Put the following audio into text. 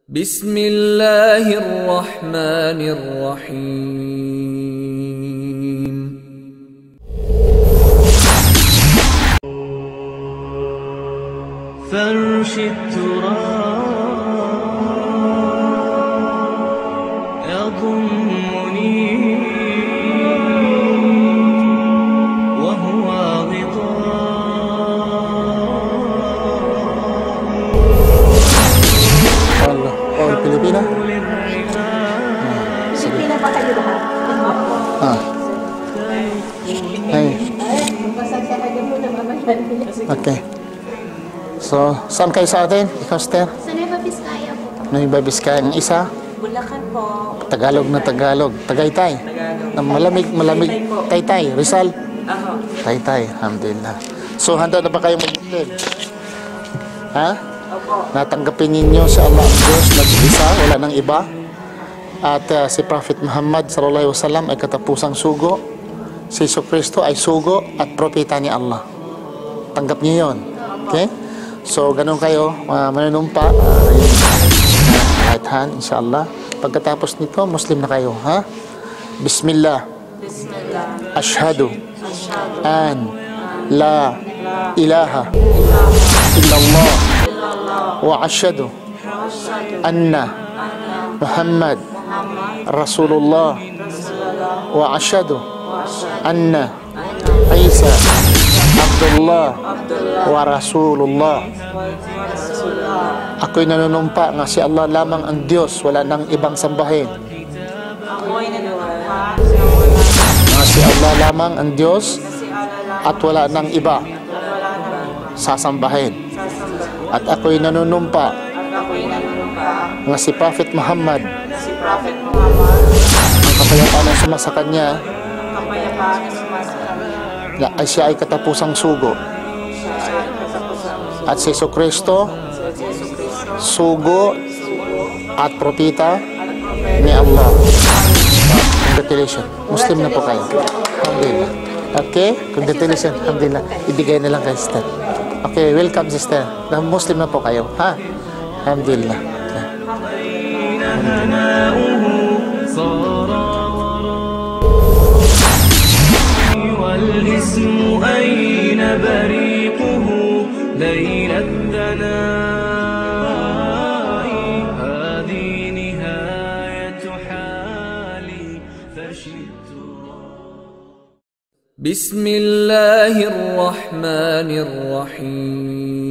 بسم الله الرحمن الرحيم فرش التراب يضمني وهو Oh, Pilipina? Pilipina ba kayo lahat? Hey. Pasagsahagan mo ng amalan. Okay. So, saan kayo sa atin? Ikaw, Steph? Sa Nueva Vizcaya po. Nueva Vizcaya. Ang isa? Bulacan po. Tagalog na Tagalog. Tagaytay. Malamig. Taytay. Rizal? Taytay. Alhamdulillah. So, handa na ba kayo mag-Muslim? Ha? Natanggapin ninyo si Allah ang Diyos nag-isa, wala nang iba. At si Prophet Muhammad sallallahu alaihi wasallam ay katapusang sugo. Si Jesu Kristo ay sugo at propeta ni Allah. Tanggap niyo yon. Okay? So, ganun kayo, manunumpa. Right hand, inshallah. Pagkatapos nito, Muslim na kayo. Ha? Bismillah. Ashhadu an la ilaha illallah wa ashhadu anna Muhammad Rasulullah wa ashhadu anna Isa Abdullah wa Rasulullah. Ako'y nanunumpa nga si Allah lamang ang Diyos, wala nang ibang sambahin. Nga si Allah lamang ang Diyos at wala nang iba sasambahin. At ako'y nanunumpa nga si Prophet Muhammad ang kapayapaan na sumasa kanya ay siya ay katapusang sugo. At si Jesu Kristo sugo at propeta ni Allah. Congratulations. Muslim na po kayo. Alhamdulillah. Okay? Congratulations. Alhamdulillah. Ibigay na lang kay sister. Okay, welcome sister. Muslim na po kayo. Ha? Alhamdulillah. والاسم أين بريقه ليل الدناء هذه نهاية حالي فرشدت. بسم الله الرحمن الرحيم